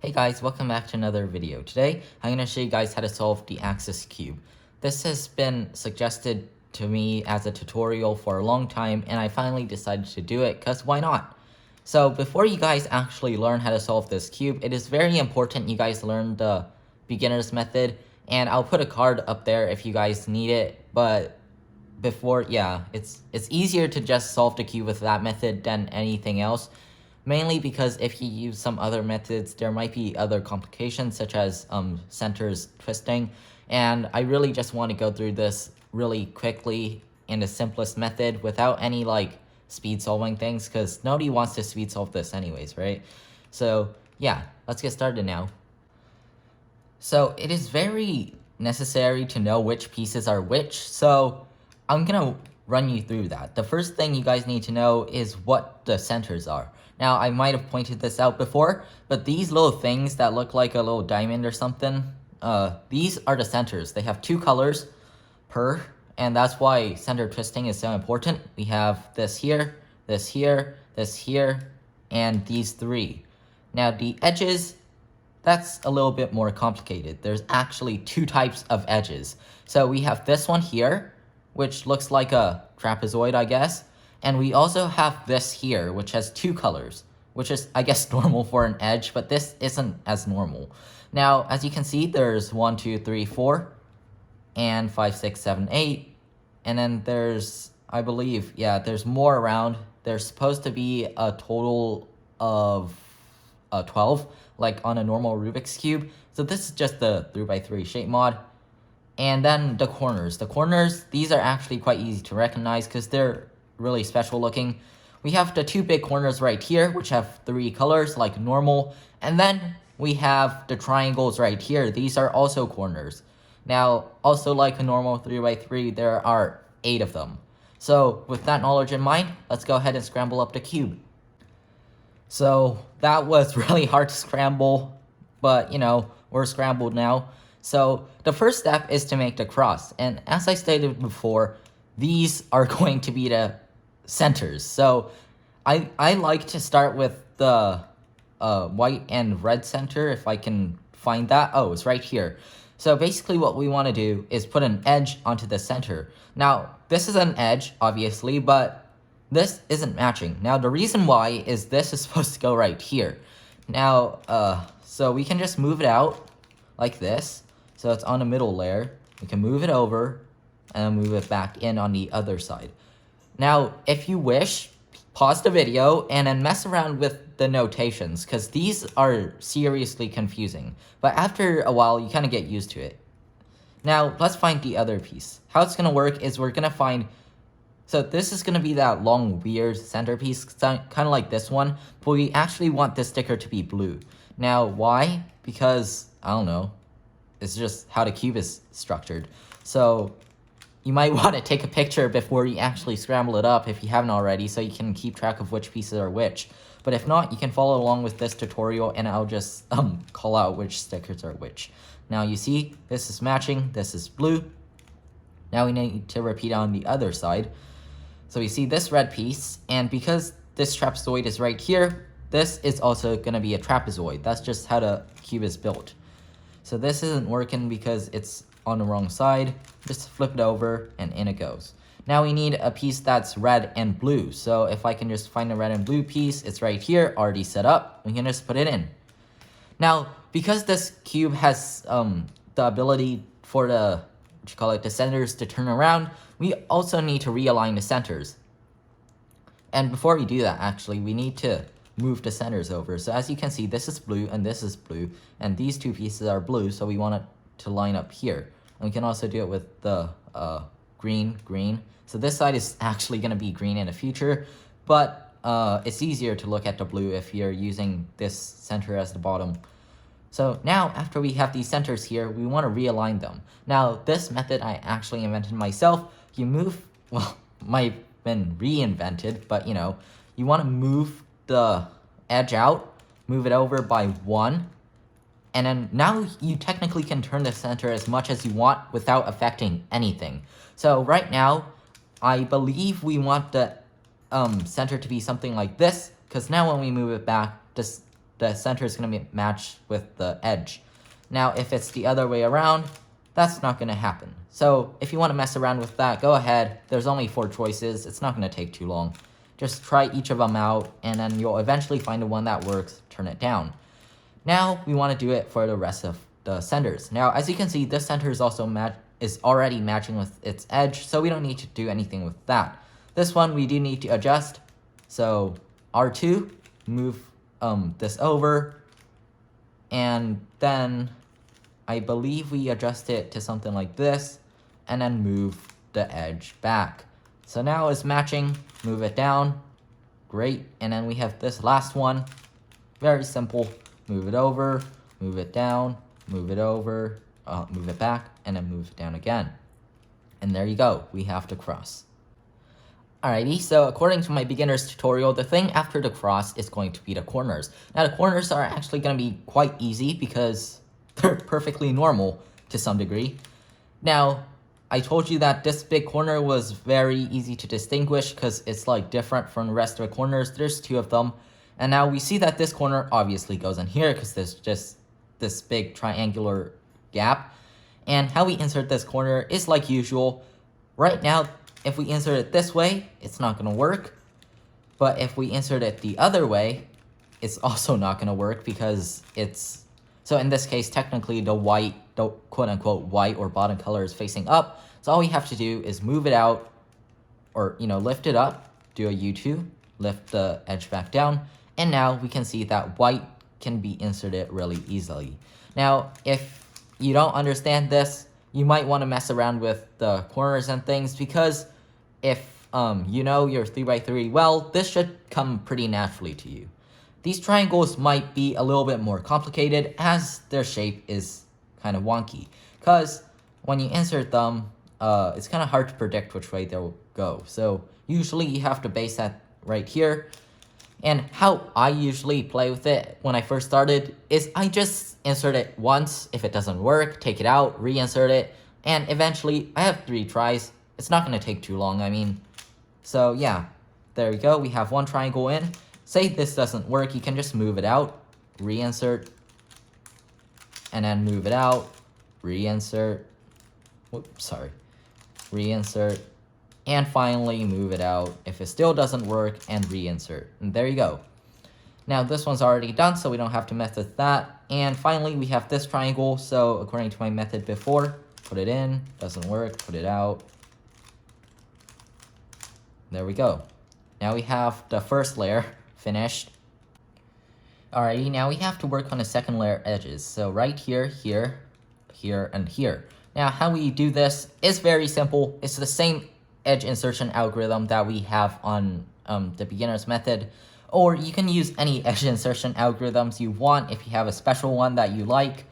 Hey guys, welcome back to another video. Today, I'm going to show you guys how to solve the axis cube. This has been suggested to me as a tutorial for a long time, and I finally decided to do it, because why not? So before you guys actually learn how to solve this cube, it is very important you guys learn the beginner's method, and I'll put a card up there if you guys need it, but before, yeah, it's easier to just solve the cube with that method than anything else. Mainly because if you use some other methods, there might be other complications such as centers twisting. And I really just want to go through this really quickly in the simplest method without any speed solving things, because nobody wants to speed solve this anyways, right? So yeah, let's get started now. So it is very necessary to know which pieces are which, so I'm gonna run you through that. The first thing you guys need to know is what the centers are. Now, I might have pointed this out before, but these little things that look like a little diamond or something, these are the centers. They have two colors per, and that's why center twisting is so important. We have this here, this here, this here, and these three. Now, the edges, that's a little bit more complicated. There's actually two types of edges. So we have this one here, which looks like a trapezoid, I guess. And we also have this here, which has two colors, which is, I guess, normal for an edge, but this isn't as normal. Now, as you can see, there's 1, 2, 3, 4, and 5, 6, 7, 8. And then there's, I believe, yeah, there's more around. There's supposed to be a total of 12, like on a normal Rubik's Cube. So this is just the 3x3 shape mod. And then the corners. The corners, these are actually quite easy to recognize because they're really special looking. We have the two big corners right here, which have three colors like normal. And then we have the triangles right here. These are also corners. Now, also like a normal 3x3, there are 8 of them. So with that knowledge in mind, let's go ahead and scramble up the cube. So that was really hard to scramble, but you know, we're scrambled now. So the first step is to make the cross. And as I stated before, these are going to be the centers. So I like to start with the white and red center, if I can find that. Oh, it's right here. So basically what we want to do is put an edge onto the center. Now, this is an edge, obviously, but this isn't matching. Now, the reason why is this is supposed to go right here. Now, so we can just move it out like this. So it's on the middle layer. We can move it over and move it back in on the other side. Now, if you wish, pause the video and then mess around with the notations, because these are seriously confusing. But after a while, you kind of get used to it. Now, let's find the other piece. How it's going to work is we're going to find... So this is going to be that long, weird centerpiece, kind of like this one. But we actually want this sticker to be blue. Now, why? Because, I don't know. It's just how the cube is structured. So you might want to take a picture before you actually scramble it up if you haven't already, so you can keep track of which pieces are which. But if not, you can follow along with this tutorial and I'll just call out which stickers are which. Now you see, this is matching, this is blue. Now we need to repeat on the other side. So we see this red piece, and because this trapezoid is right here, this is also going to be a trapezoid. That's just how the cube is built. So this isn't working because it's on the wrong side. Just flip it over and in it goes. Now we need a piece that's red and blue. So if I can just find a red and blue piece, it's right here, already set up. We can just put it in. Now, because this cube has the ability for the, the centers to turn around, we also need to realign the centers. And before we do that, actually, we need to move the centers over. So as you can see, this is blue and this is blue, and these two pieces are blue, so we want it to line up here. And we can also do it with the green. So this side is actually going to be green in the future, but it's easier to look at the blue if you're using this center as the bottom. So now, after we have these centers here, we want to realign them. Now, this method I actually invented myself. You move, well, might have been reinvented, but you know, you want to move the edge out, move it over by 1, and then now you technically can turn the center as much as you want without affecting anything. So right now, I believe we want the center to be something like this, because now when we move it back, this the center is going to be matched with the edge. Now, if it's the other way around, that's not going to happen. So if you want to mess around with that, go ahead. There's only 4 choices. It's not going to take too long. Just try each of them out, and then you'll eventually find the one that works, turn it down. Now, we want to do it for the rest of the centers. Now, as you can see, this center is also already matching with its edge, so we don't need to do anything with that. This one, we do need to adjust. So R2, move this over, and then I believe we adjust it to something like this, and then move the edge back. So now it's matching, move it down, great, and then we have this last one, very simple, move it over, move it down, move it over, move it back, and then move it down again. And there you go, we have the cross. Alrighty, so according to my beginner's tutorial, the thing after the cross is going to be the corners. Now the corners are actually going to be quite easy because they're perfectly normal to some degree. Now, I told you that this big corner was very easy to distinguish because it's like different from the rest of the corners. There's 2 of them. And now we see that this corner obviously goes in here because there's just this big triangular gap. And how we insert this corner is like usual. Right now, if we insert it this way, it's not going to work. But if we insert it the other way, it's also not going to work because it's... So in this case, technically the quote-unquote white or bottom color is facing up. So all we have to do is move it out, or lift it up, do a U2, lift the edge back down, and now we can see that white can be inserted really easily. Now, if you don't understand this, you might want to mess around with the corners and things, because if you know your 3x3 well, this should come pretty naturally to you. These triangles might be a little bit more complicated as their shape is kind of wonky, because when you insert them, it's kind of hard to predict which way they'll go. So usually you have to base that right here. And how I usually play with it when I first started is I just insert it once. If it doesn't work, take it out, reinsert it, and eventually I have 3 tries. It's not going to take too long, I mean. So yeah, there we go. We have 1 triangle in. Say this doesn't work, you can just move it out, reinsert, and then move it out, reinsert, reinsert, and finally move it out if it still doesn't work, and reinsert. And there you go. Now this one's already done, so we don't have to mess with that. And finally we have this triangle, so according to my method before, put it in, doesn't work, put it out. There we go. Now we have the first layer finished. Alrighty, now we have to work on the second layer edges. So right here, here, here, and here. Now how we do this is very simple. It's the same edge insertion algorithm that we have on the beginner's method. Or you can use any edge insertion algorithms you want if you have a special one that you like.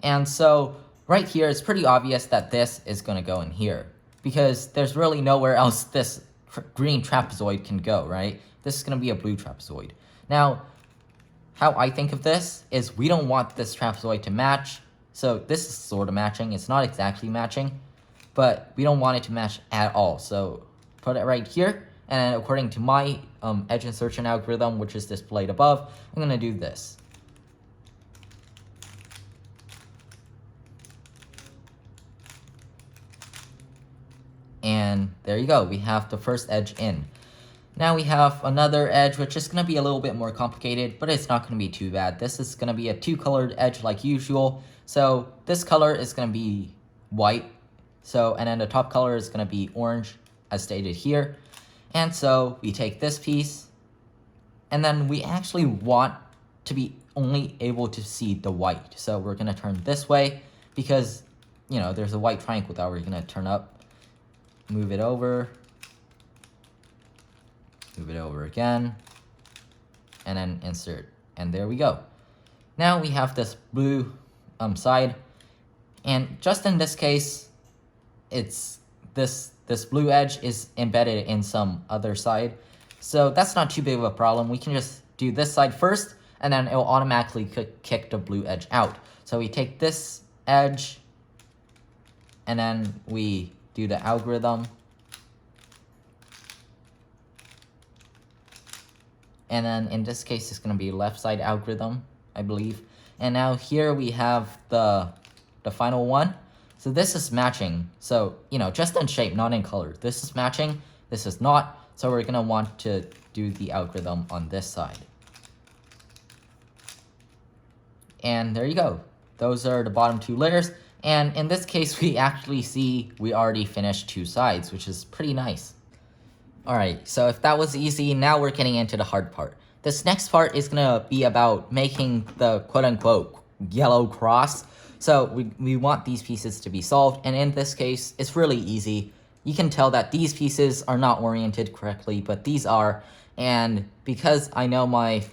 And so right here, it's pretty obvious that this is going to go in here, because there's really nowhere else this green trapezoid can go, right? This is going to be a blue trapezoid. Now, how I think of this is we don't want this trapezoid to match. So this is sort of matching. It's not exactly matching, but we don't want it to match at all. So put it right here. And according to my edge insertion algorithm, which is displayed above, I'm going to do this. And there you go. We have the first edge in. Now we have another edge, which is going to be a little bit more complicated, but it's not going to be too bad. This is going to be a 2-colored edge like usual. So this color is going to be white. So, and then the top color is going to be orange, as stated here. And so we take this piece, and then we actually want to be only able to see the white. So we're going to turn this way because, you know, there's a white triangle that we're going to turn up. Move it over. Move it over again, and then insert, and there we go. Now we have this blue side, and just in this case, it's this blue edge is embedded in some other side, so that's not too big of a problem. We can just do this side first, and then it will automatically kick the blue edge out. So we take this edge, and then we do the algorithm. And then in this case, it's going to be left side algorithm, I believe. And now here we have the final one. So this is matching. So, just in shape, not in color. This is matching, this is not. So we're going to want to do the algorithm on this side. And there you go. Those are the bottom two layers. And in this case, we actually see we already finished two sides, which is pretty nice. Alright, so if that was easy, now we're getting into the hard part. This next part is gonna be about making the quote-unquote yellow cross. So we want these pieces to be solved, and in this case, it's really easy. You can tell that these pieces are not oriented correctly, but these are. And because I know my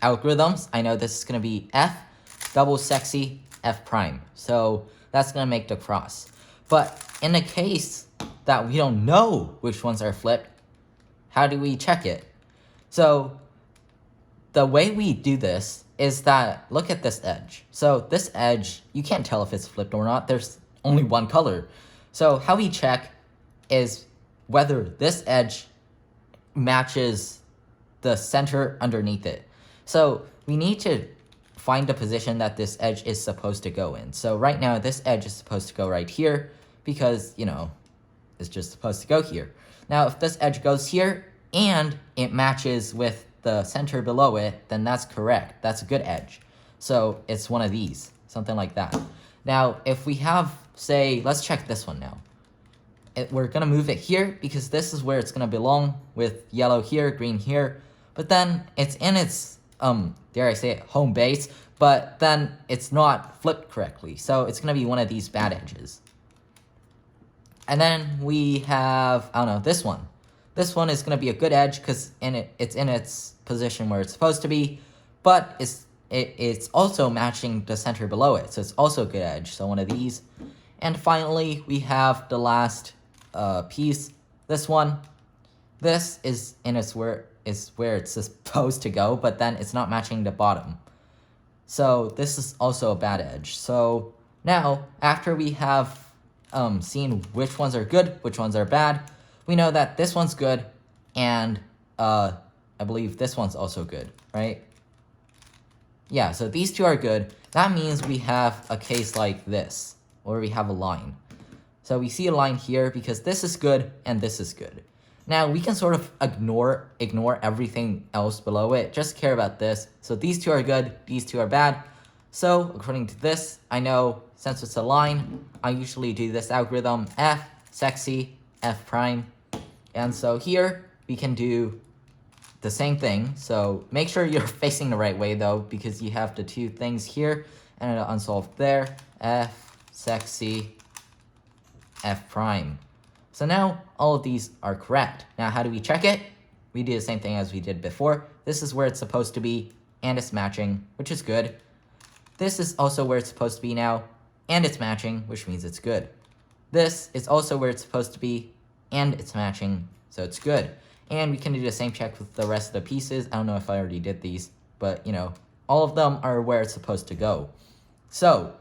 algorithms, I know this is gonna be F, double sexy, F prime. So that's gonna make the cross. But in the case that we don't know which ones are flipped, how do we check it? So the way we do this is that, look at this edge. So this edge, you can't tell if it's flipped or not. There's only one color. So how we check is whether this edge matches the center underneath it. So we need to find the position that this edge is supposed to go in. So right now, this edge is supposed to go right here because, it's just supposed to go here. Now, if this edge goes here and it matches with the center below it, then that's correct. That's a good edge. So it's one of these, something like that. Now, if we have, say, let's check this one now. We're gonna move it here because this is where it's gonna belong with yellow here, green here. But then it's in its, dare I say it, home base, but then it's not flipped correctly. So it's gonna be one of these bad edges. And then we have, I don't know, this one. This one is gonna be a good edge because it's in its position where it's supposed to be, but it's also matching the center below it. So it's also a good edge, so one of these. And finally, we have the last piece, this one. This is where it's supposed to go, but then it's not matching the bottom. So this is also a bad edge. So now, after we have seen which ones are good, which ones are bad, we know that this one's good, and I believe this one's also good, right? Yeah, so these two are good. That means we have a case like this, where we have a line. So we see a line here because this is good and this is good. Now we can sort of ignore everything else below it, just care about this. So these two are good, these two are bad. So according to this, I know since it's a line, I usually do this algorithm F, sexy, F prime. And so here we can do the same thing. So make sure you're facing the right way though, because you have the two things here and unsolved there, F, sexy, F prime. So now all of these are correct. Now how do we check it? We do the same thing as we did before. This is where it's supposed to be and it's matching, which is good. This is also where it's supposed to be now and it's matching, which means it's good. This is also where it's supposed to be and it's matching, so it's good. And we can do the same check with the rest of the pieces. I don't know if I already did these, but all of them are where it's supposed to go. So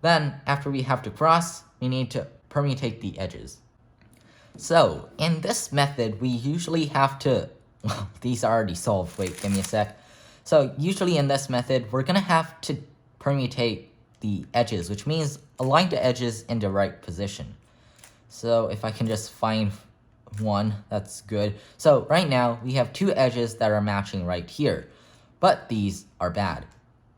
then after we have to cross, we need to permutate the edges. So in this method, we usually have to, well, these are already solved. Wait, give me a sec. So usually in this method, we're gonna have to permutate the edges, which means align the edges in the right position. So if I can just find one, that's good. So right now we have two edges that are matching right here, but these are bad,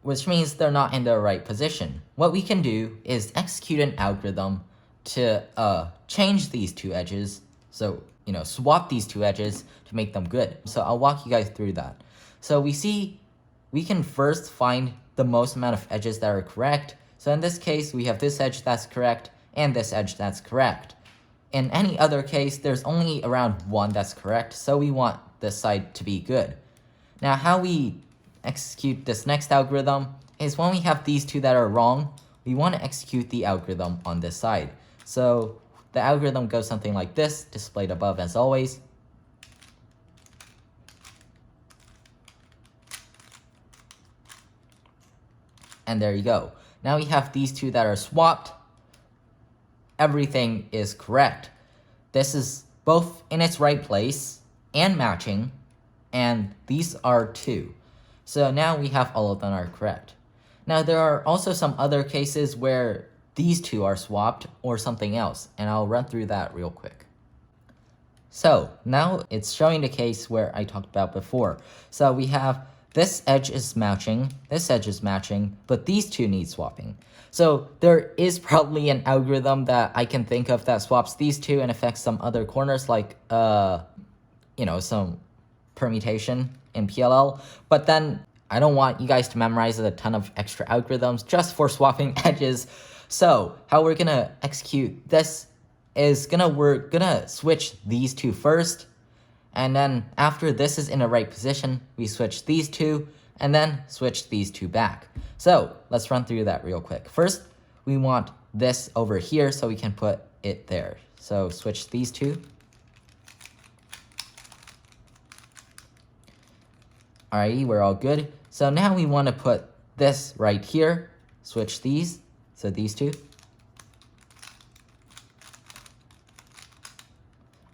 which means they're not in the right position. What we can do is execute an algorithm to change these two edges. So, swap these two edges to make them good. So I'll walk you guys through that. So we can first find the most amount of edges that are correct. So in this case, we have this edge that's correct and this edge that's correct. In any other case, there's only around one that's correct, so we want this side to be good. Now, how we execute this next algorithm is when we have these two that are wrong, we want to execute the algorithm on this side. So the algorithm goes something like this, displayed above as always. And there you go. Now we have these two that are swapped. Everything is correct. This is both in its right place and matching. and these are 2. So now we have all of them are correct. Now there are also some other cases where these 2 are swapped or something else, and I'll run through that real quick. So now it's showing the case where I talked about before. So we have this edge is matching, this edge is matching, but these 2 need swapping. So there is probably an algorithm that I can think of that swaps these 2 and affects some other corners like, some permutation in PLL. But then I don't want you guys to memorize a ton of extra algorithms just for swapping edges. So how we're gonna execute this is we're gonna switch these 2 first, and then after this is in the right position, we switch these 2, and then switch these 2 back. So let's run through that real quick. First, we want this over here so we can put it there. So switch these 2. Alrighty, we're all good. So now we want to put this right here, switch these, so these 2.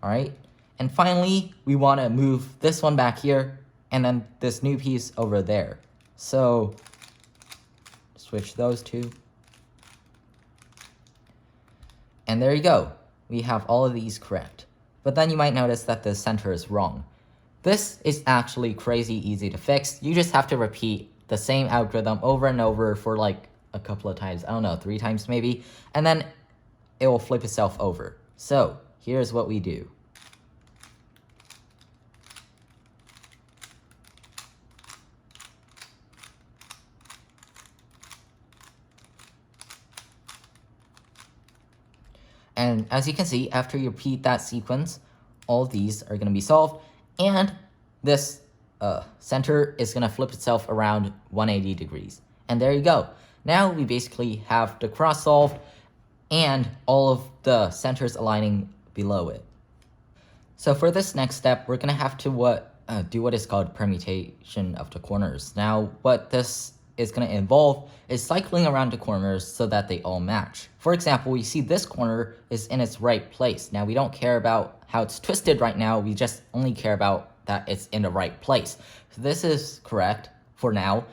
Alright, and finally, we want to move this one back here, and then this new piece over there. So, switch those 2. And there you go. We have all of these correct. But then you might notice that the center is wrong. This is actually crazy easy to fix. You just have to repeat the same algorithm over and over for like a couple of times. I don't know, 3 times maybe. And then it will flip itself over. So, here's what we do. And as you can see, after you repeat that sequence, all of these are going to be solved. And this center is going to flip itself around 180 degrees. And there you go. Now we basically have the cross solved and all of the centers aligning below it. So for this next step, we're going to have to do what is called permutation of the corners. Now, what this is going to involve is cycling around the corners so that they all match. For example, we see this corner is in its right place. Now, we don't care about how it's twisted right now. We just only care about that it's in the right place. So this is correct for now.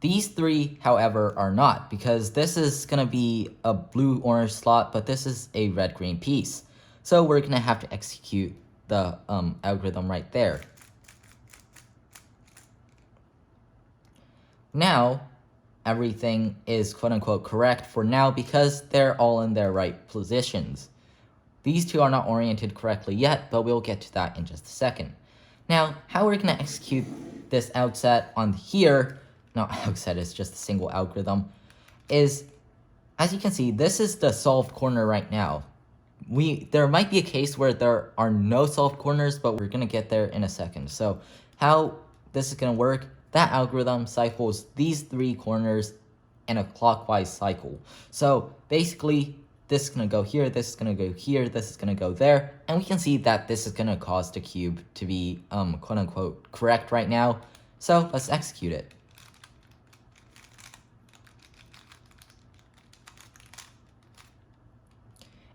These 3, however, are not, because this is going to be a blue-orange slot, but this is a red-green piece. So we're going to have to execute the algorithm right there. Now, everything is quote-unquote correct for now because they're all in their right positions. These 2 are not oriented correctly yet, but we'll get to that in just a second. Now, how we're going to execute this outset on here, not outset, it's just a single algorithm, is, as you can see, this is the solved corner right now. There might be a case where there are no solved corners, but we're going to get there in a second. So how this is going to work, that algorithm cycles these 3 corners in a clockwise cycle. So basically, this is going to go here, this is going to go here, this is going to go there, and we can see that this is going to cause the cube to be quote-unquote correct right now. So let's execute it.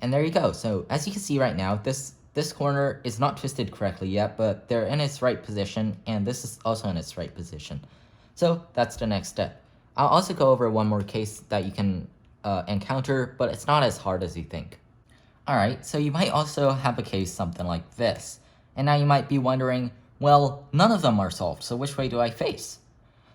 And there you go. So as you can see right now, this corner is not twisted correctly yet, but they're in its right position, and this is also in its right position. So that's the next step. I'll also go over one more case that you can encounter, but it's not as hard as you think. Alright, so you might also have a case something like this. And now you might be wondering, well, none of them are solved, so which way do I face?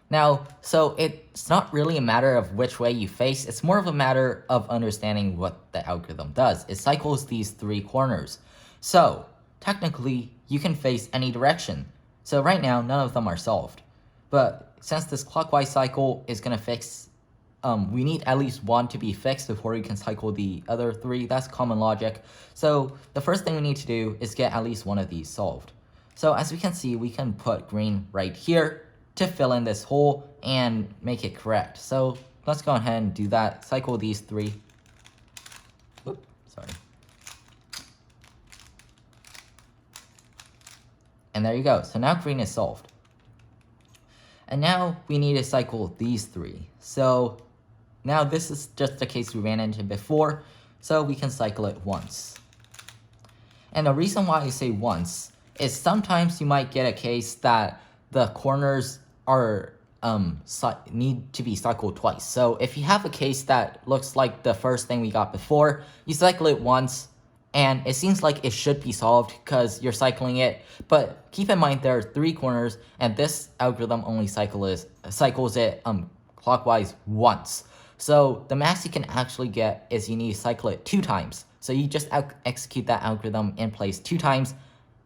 Now, so it's not really a matter of which way you face, it's more of a matter of understanding what the algorithm does. It cycles these 3 corners. So, technically, you can face any direction. So right now, none of them are solved. But since this clockwise cycle is going to fix, we need at least 1 to be fixed before we can cycle the other 3. That's common logic. So the first thing we need to do is get at least 1 of these solved. So as we can see, we can put green right here to fill in this hole and make it correct. So let's go ahead and do that. Cycle these 3. Whoop, sorry. And there you go. So now green is solved. And now we need to cycle these 3. So now this is just a case we ran into before, so we can cycle it once. And the reason why I say once is sometimes you might get a case that the corners are need to be cycled twice. So if you have a case that looks like the first thing we got before, you cycle it once and it seems like it should be solved because you're cycling it, but keep in mind there are 3 corners and this algorithm only cycles it clockwise once. So the max you can actually get is you need to cycle it 2 times. So you just execute that algorithm in place 2 times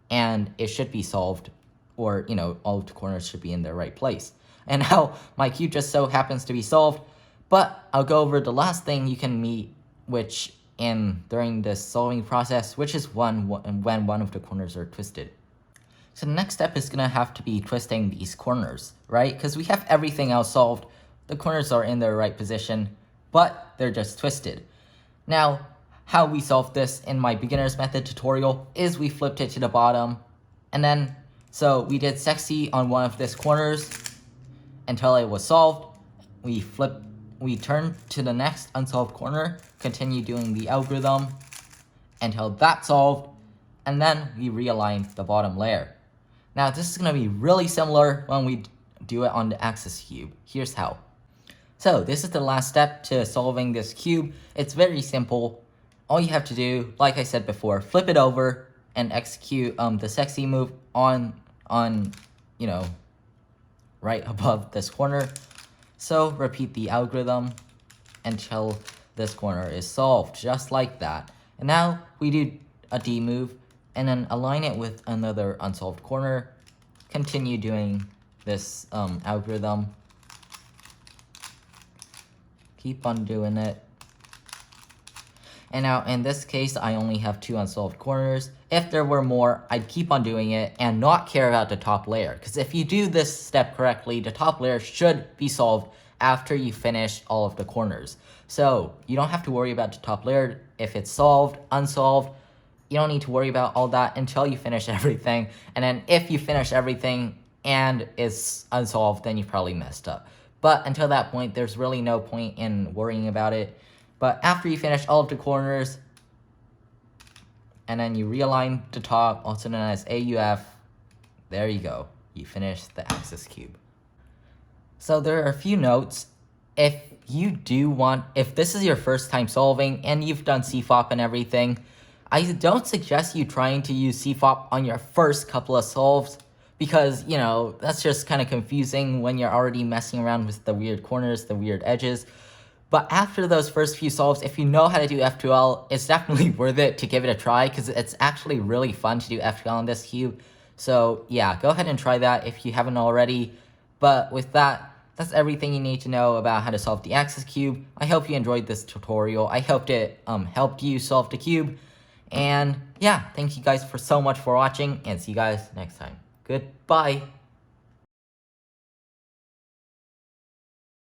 and it should be solved, or all of the corners should be in their right place. And now my cube just so happens to be solved, but I'll go over the last thing you can meet during this solving process, which is when one of the corners are twisted. So the next step is gonna have to be twisting these corners, right? Because we have everything else solved. The corners are in their right position, but they're just twisted. Now, how we solved this in my beginner's method tutorial is we flipped it to the bottom, and then, so we did sexy on one of these corners until it was solved. We turned to the next unsolved corner, continue doing the algorithm until that's solved, and then we realigned the bottom layer. Now this is gonna be really similar when we do it on the axis cube. Here's how. So this is the last step to solving this cube. It's very simple. All you have to do, like I said before, flip it over and execute the sexy move on right above this corner. So repeat the algorithm until this corner is solved, just like that. And now we do a D move and then align it with another unsolved corner. Continue doing this algorithm. Keep on doing it. And now in this case, I only have 2 unsolved corners. If there were more, I'd keep on doing it and not care about the top layer. Because if you do this step correctly, the top layer should be solved after you finish all of the corners. So you don't have to worry about the top layer. If it's solved, unsolved, you don't need to worry about all that until you finish everything. And then if you finish everything and it's unsolved, then you probably messed up. But until that point, there's really no point in worrying about it. But after you finish all of the corners, and then you realign the top, also known as AUF, there you go. You finish the axis cube. So there are a few notes. If this is your first time solving and you've done CFOP and everything, I don't suggest you trying to use CFOP on your first couple of solves because, that's just kind of confusing when you're already messing around with the weird corners, the weird edges. But after those first few solves, if you know how to do F2L, it's definitely worth it to give it a try because it's actually really fun to do F2L on this cube. So yeah, go ahead and try that if you haven't already. But with that, that's everything you need to know about how to solve the axis cube. I hope you enjoyed this tutorial. I hope it helped you solve the cube. And yeah, thank you guys so much for watching and see you guys next time. Goodbye.